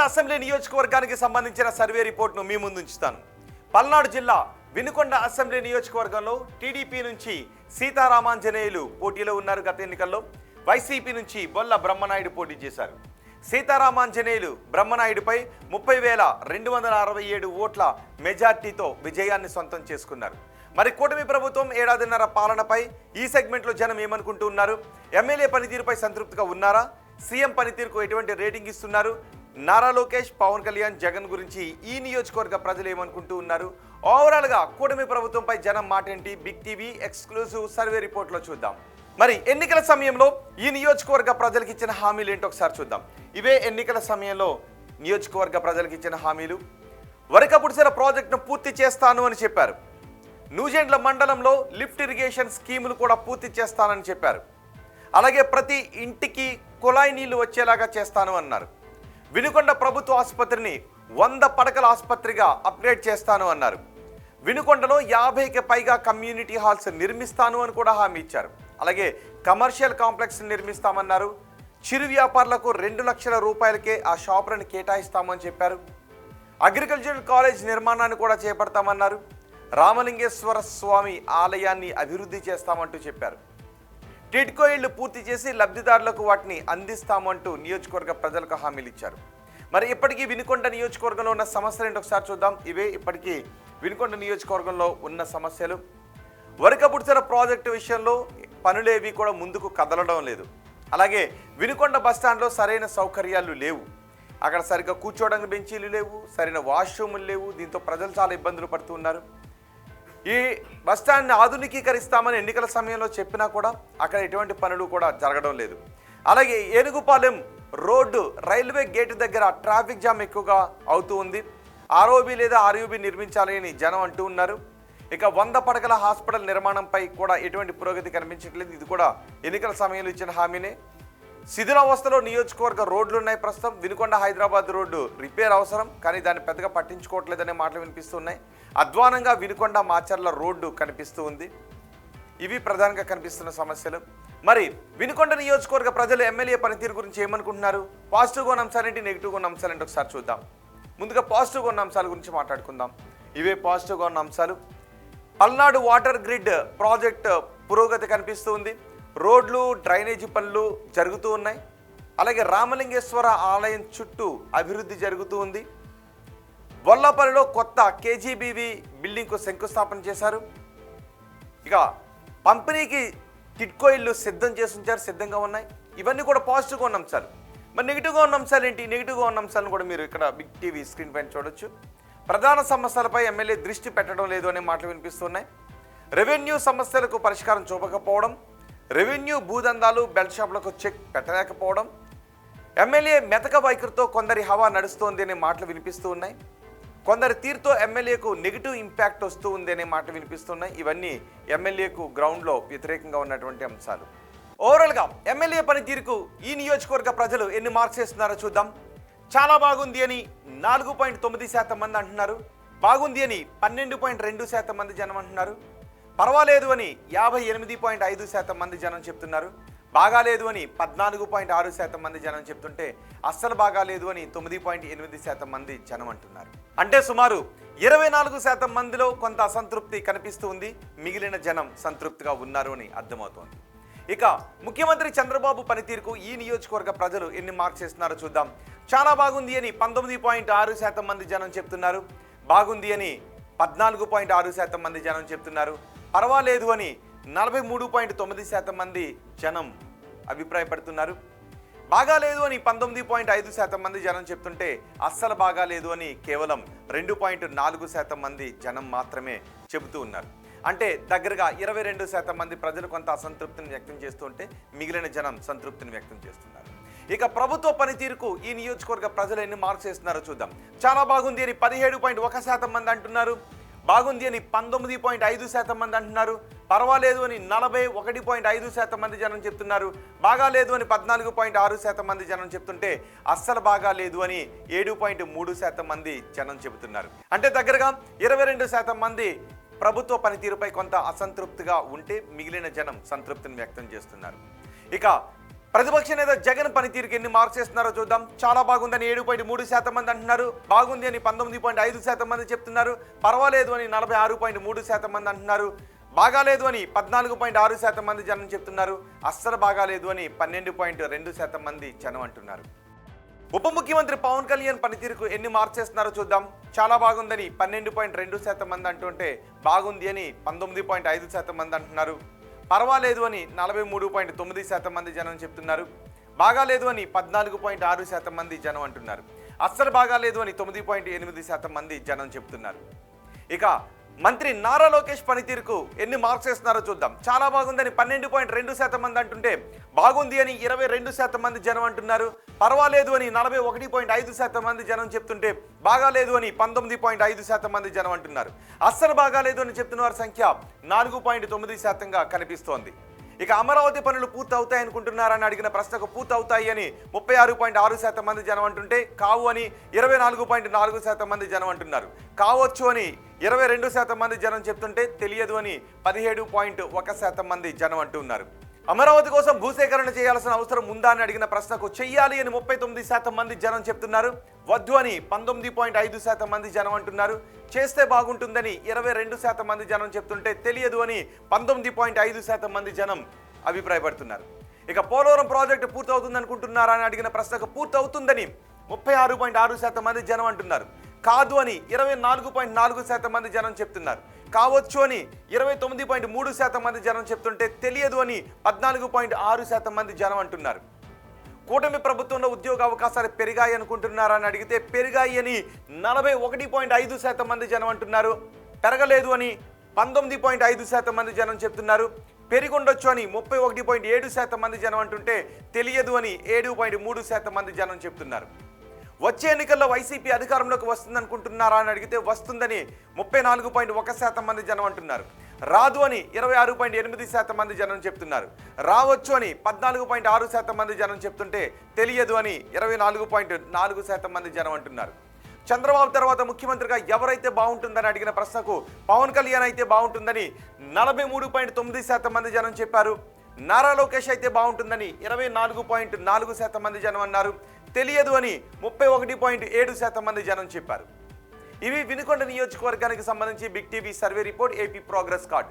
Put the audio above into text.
Vinukonda assembly నియోజకవర్గానికి సంబంధించిన survey రిపోర్ట్ను మీ ముందు ఉంచుతాను. పల్నాడు జిల్లా వినుకొండ అసెంబ్లీ నియోజకవర్గంలో టీడీపీ నుంచి సీతారామాంజనేయులు పోటీలో ఉన్నారు. గత ఎన్నికల్లో వైసీపీ నుంచి బొల్ల బ్రహ్మనాయుడు పోటీ చేశారు. సీతారామాంజనేయులు బ్రహ్మనాయుడుపై 30,267 ఓట్ల మెజార్టీతో విజయాన్ని సొంతం చేసుకున్నారు. మరి కూటమి ప్రభుత్వం ఏడాదిన్నర పాలనపై ఈ సెగ్మెంట్లో జనం ఏమనుకుంటూ ఉన్నారు? ఎమ్మెల్యే పనితీరుపై సంతృప్తిగా ఉన్నారా? సీఎం పనితీరుకు ఎటువంటి రేటింగ్ ఇస్తున్నారు? నారా లోకేష్, పవన్ కళ్యాణ్, జగన్ గురించి ఈ నియోజకవర్గ ప్రజలు ఏమనుకుంటూ ఉన్నారు? ఓవరాల్గా కూటమి ప్రభుత్వంపై జనం మాట ఏంటి? బిగ్ టీవీ ఎక్స్క్లూజివ్ సర్వే రిపోర్ట్లో చూద్దాం. మరి ఎన్నికల సమయంలో ఈ నియోజకవర్గ ప్రజలకు ఇచ్చిన హామీలు ఏంటో ఒకసారి చూద్దాం. ఇవే ఎన్నికల సమయంలో నియోజకవర్గ ప్రజలకు ఇచ్చిన హామీలు. వరకపుడిసెల ప్రాజెక్టును పూర్తి చేస్తాను అని చెప్పారు. నూజెండ్ల మండలంలో లిఫ్ట్ ఇరిగేషన్ స్కీములు కూడా పూర్తి చేస్తానని చెప్పారు. అలాగే ప్రతి ఇంటికి కుళాయి నీళ్లు వచ్చేలాగా చేస్తాను అన్నారు. వినుకొండ ప్రభుత్వ ఆసుపత్రిని 100 పడకల ఆసుపత్రిగా అప్గ్రేడ్ చేస్తాను అన్నారు. వినుకొండలో 50కి పైగా కమ్యూనిటీ హాల్స్ నిర్మిస్తాను అని కూడా హామీ ఇచ్చారు. అలాగే కమర్షియల్ కాంప్లెక్స్ నిర్మిస్తామన్నారు. చిరు వ్యాపారులకు 2 లక్షల రూపాయలకే ఆ షాపులను కేటాయిస్తామని చెప్పారు. అగ్రికల్చరల్ కాలేజ్ నిర్మాణాన్ని కూడా చేపడతామన్నారు. రామలింగేశ్వర స్వామి ఆలయాన్ని అభివృద్ధి చేస్తామంటూ చెప్పారు. టిడ్కో ఇళ్లు పూర్తి చేసి లబ్ధిదారులకు వాటిని అందిస్తామంటూ నియోజకవర్గ ప్రజలకు హామీలు ఇచ్చారు. మరి ఇప్పటికీ వినుకొండ నియోజకవర్గంలో ఉన్న సమస్యలు ఏంటో ఒకసారి చూద్దాం. ఇవే ఇప్పటికీ వినుకొండ నియోజకవర్గంలో ఉన్న సమస్యలు. వరకపుడిసెల ప్రాజెక్టు విషయంలో పనులేవి కూడా ముందుకు కదలడం లేదు. అలాగే వినుకొండ బస్టాండ్లో సరైన సౌకర్యాలు లేవు. అక్కడ సరిగ్గా కూర్చోవడానికి బెంచీలు లేవు, సరైన వాష్రూములు లేవు. దీంతో ప్రజలు చాలా ఇబ్బందులు పడుతున్నారు. ఈ బస్టాండ్ని ఆధునికీకరిస్తామని ఎన్నికల సమయంలో చెప్పినా కూడా అక్కడ ఎటువంటి పనులు కూడా జరగడం లేదు. అలాగే ఏనుగుపాలెం రోడ్డు రైల్వే గేటు దగ్గర ట్రాఫిక్ జామ్ ఎక్కువగా అవుతూ ఉంది. ఆర్ఓబి లేదా ఆర్యూబి నిర్మించాలని జనం అంటూ ఉన్నారు. ఇక 100 పడకల హాస్పిటల్ నిర్మాణంపై కూడా ఎటువంటి పురోగతి కనిపించట్లేదు. ఇది కూడా ఎన్నికల సమయంలో ఇచ్చిన హామీనే. శిథిలావస్థలో నియోజకవర్గ రోడ్లు ఉన్నాయి. ప్రస్తుతం వినుకొండ హైదరాబాద్ రోడ్డు రిపేర్ అవసరం, కానీ దాన్ని పెద్దగా పట్టించుకోవట్లేదనే మాటలు వినిపిస్తున్నాయి. అధ్వానంగా వినుకొండ మాచర్ల రోడ్డు కనిపిస్తూ ఉంది. ఇవి ప్రధానంగా కనిపిస్తున్న సమస్యలు. మరి వినుకొండ నియోజకవర్గ ప్రజలు ఎమ్మెల్యే పనితీరు గురించి ఏమనుకుంటున్నారు? పాజిటివ్గా ఉన్న అంశాలేంటి, నెగిటివ్గా ఉన్న అంశాలేంటి ఒకసారి చూద్దాం. ముందుగా పాజిటివ్గా ఉన్న అంశాల గురించి మాట్లాడుకుందాం. ఇవే పాజిటివ్గా ఉన్న అంశాలు. పల్నాడు వాటర్ గ్రిడ్ ప్రాజెక్ట్ పురోగతి కనిపిస్తూ ఉంది. రోడ్లు, డ్రైనేజీ పనులు జరుగుతూ ఉన్నాయి. అలాగే రామలింగేశ్వర ఆలయం చుట్టూ అభివృద్ధి జరుగుతూ ఉంది. బొల్లపల్లిలో కొత్త కేజీబీవీ బిల్డింగ్కు శంకుస్థాపన చేశారు. ఇక పంపిణీకి టిడ్కో ఇల్లు సిద్ధం చేసి ఉంచారు, సిద్ధంగా ఉన్నాయి. ఇవన్నీ కూడా పాజిటివ్గా ఉన్న అంశాలు. మరి నెగిటివ్గా ఉన్న అంశాలు ఏంటి? నెగిటివ్గా ఉన్న అంశాలను కూడా మీరు ఇక్కడ బిగ్ టీవీ స్క్రీన్ పైన చూడొచ్చు. ప్రధాన సమస్యలపై ఎమ్మెల్యే దృష్టి పెట్టడం లేదు అనే మాటలు వినిపిస్తున్నాయి. రెవెన్యూ సమస్యలకు పరిష్కారం చూపకపోవడం, రెవెన్యూ భూదందాలు, బెల్ట్ షాపులకు చెక్ పెట్టలేకపోవడం, ఎమ్మెల్యే మెతక వైఖరితో కొందరి హవా నడుస్తోంది అనే మాటలు వినిపిస్తూ ఉన్నాయి. కొందరి తీరుతో ఎమ్మెల్యేకు నెగిటివ్ ఇంపాక్ట్ వస్తూ ఉంది అనే మాటలు వినిపిస్తున్నాయి. ఇవన్నీ ఎమ్మెల్యేకు గ్రౌండ్లో వ్యతిరేకంగా ఉన్నటువంటి అంశాలు. ఓవరాల్గా ఎమ్మెల్యే పనితీరుకు ఈ నియోజకవర్గ ప్రజలు ఎన్ని మార్క్స్ వేస్తున్నారో చూద్దాం. చాలా బాగుంది అని 4.9% మంది అంటున్నారు. బాగుంది అని 12.2% మంది జనం అంటున్నారు. పర్వాలేదు అని 58.5% మంది జనం చెప్తున్నారు. బాగాలేదు అని 14.6% మంది జనం చెప్తుంటే అస్సలు బాగాలేదు అని 9.8% మంది జనం అంటున్నారు. అంటే సుమారు 24% మందిలో కొంత అసంతృప్తి కనిపిస్తూ ఉంది. మిగిలిన జనం సంతృప్తిగా ఉన్నారు అని అర్థమవుతోంది. ఇక ముఖ్యమంత్రి చంద్రబాబు పనితీరుకు ఈ నియోజకవర్గ ప్రజలు ఎన్ని మార్క్స్ ఇస్తున్నారో చూద్దాం. చాలా బాగుంది అని 19.6% మంది జనం చెప్తున్నారు. బాగుంది అని 14.6% మంది జనం చెప్తున్నారు. పర్వాలేదు అని 43.9% మంది జనం అభిప్రాయపడుతున్నారు. బాగాలేదు అని 19.5% మంది జనం చెప్తుంటే అస్సలు బాగాలేదు అని కేవలం 2.4% మంది జనం మాత్రమే చెబుతూ ఉన్నారు. అంటే దగ్గరగా 22% మంది ప్రజలు కొంత అసంతృప్తిని వ్యక్తం చేస్తుంటే మిగిలిన జనం సంతృప్తిని వ్యక్తం చేస్తున్నారు. ఇక ప్రభుత్వ పనితీరుకు ఈ నియోజకవర్గ ప్రజలు ఎన్ని మార్క్స్ వేస్తున్నారో చూద్దాం. చాలా బాగుంది అని 17.1% మంది అంటున్నారు. బాగుంది అని 19.5% మంది అంటున్నారు. పర్వాలేదు అని 41.5% మంది జనం చెప్తున్నారు. బాగాలేదు అని 14.6% మంది జనం చెప్తుంటే అస్సలు బాగాలేదు అని 7.3% మంది జనం చెబుతున్నారు. అంటే దగ్గరగా 22% మంది ప్రభుత్వ పనితీరుపై కొంత అసంతృప్తిగా ఉంటే మిగిలిన జనం సంతృప్తిని వ్యక్తం చేస్తున్నారు. ఇక ప్రతిపక్ష నేత జగన్ పనితీరుకి ఎన్ని మార్క్స్ ఇస్తున్నారో చూద్దాం. చాలా బాగుందని 7.3% మంది అంటున్నారు. బాగుంది అని 19.5% మంది చెప్తున్నారు. పర్వాలేదు అని 46.3% మంది అంటున్నారు. బాగాలేదు అని 14.6% మంది జనం చెప్తున్నారు. అస్సలు బాగాలేదు అని 12.2% మంది జనం అంటున్నారు. ఉప ముఖ్యమంత్రి పవన్ కళ్యాణ్ పనితీరుకు ఎన్ని మార్క్స్ ఇస్తున్నారో చూద్దాం. చాలా బాగుందని 12.2% మంది అంటుంటే బాగుంది అని 19.5% మంది అంటున్నారు. పర్వాలేదు అని 43.9% మంది జనం చెప్తున్నారు. బాగాలేదు అని 14.6% మంది జనం అంటున్నారు. అస్సలు బాగాలేదు అని 9.8% మంది జనం చెప్తున్నారు. ఇక మంత్రి నారా లోకేష్ పనితీరుకు ఎన్ని మార్క్స్ ఇస్తున్నారో చూద్దాం. చాలా బాగుందని 12.2% మంది అంటుంటే బాగుంది అని 22% మంది జనం అంటున్నారు. పర్వాలేదు అని 41.5% మంది జనం చెప్తుంటే బాగాలేదు అని 19.5% మంది జనం అంటున్నారు. అస్సలు బాగాలేదు అని చెప్తున్న వారి సంఖ్య 4.9%గా కనిపిస్తోంది. ఇక అమరావతి పనులు పూర్తి అవుతాయి అనుకుంటున్నారని అడిగిన ప్రశ్నకు పూర్తి అవుతాయి అని 36.6% మంది జనం అంటుంటే కావు అని 24.4% మంది జనం అంటున్నారు. కావచ్చు అని 22% మంది జనం చెప్తుంటే తెలియదు అని 17.1% మంది జనం అంటున్నారు. అమరావతి కోసం భూసేకరణ చేయాల్సిన అవసరం ఉందా అని అడిగిన ప్రశ్నకు చెయ్యాలి అని 39% మంది జనం చెప్తున్నారు. వద్దు అని 19.5% మంది జనం అంటున్నారు. చేస్తే బాగుంటుందని 22% మంది జనం చెప్తుంటే తెలియదు అని 19.5% మంది జనం అభిప్రాయపడుతున్నారు. ఇక పోలవరం ప్రాజెక్టు పూర్తవుతుంది అనుకుంటున్నారా అని అడిగిన ప్రశ్నకు పూర్తవుతుందని 36.6% మంది జనం అంటున్నారు. కాదు అని 24.4% మంది జనం చెప్తున్నారు. కావచ్చు అని 29.3% మంది జనం చెప్తుంటే తెలియదు అని 14.6% మంది జనం అంటున్నారు. కూటమి ప్రభుత్వంలో ఉద్యోగ అవకాశాలు పెరిగాయి అనుకుంటున్నారా అని అడిగితే పెరిగాయి అని 41.5% మంది జనం అంటున్నారు. పెరగలేదు అని 19.5% మంది జనం చెప్తున్నారు. పెరిగొండొచ్చు అని 31.7% మంది జనం అంటుంటే తెలియదు అని 7.3% మంది జనం చెప్తున్నారు. వచ్చే ఎన్నికల్లో వైసీపీ అధికారంలోకి వస్తుందనుకుంటున్నారా అని అడిగితే వస్తుందని 34.1% మంది జనం అంటున్నారు. రాదు అని 26.8% మంది జనం చెప్తున్నారు. రావచ్చు అని 14.6% మంది జనం చెప్తుంటే తెలియదు అని 24.4% మంది జనం అంటున్నారు. చంద్రబాబు తర్వాత ముఖ్యమంత్రిగా ఎవరైతే బాగుంటుందని అడిగిన ప్రశ్నకు పవన్ కళ్యాణ్ అయితే బాగుంటుందని 43.9% మంది జనం చెప్పారు. నారా లోకేష్ అయితే బాగుంటుందని 24.4% మంది జనం అన్నారు. తెలియదు అని 31.7% మంది జనం చెప్పారు. ఇవి వినుకొండ నియోజకవర్గానికి సంబంధించి big TV survey report, AP progress card.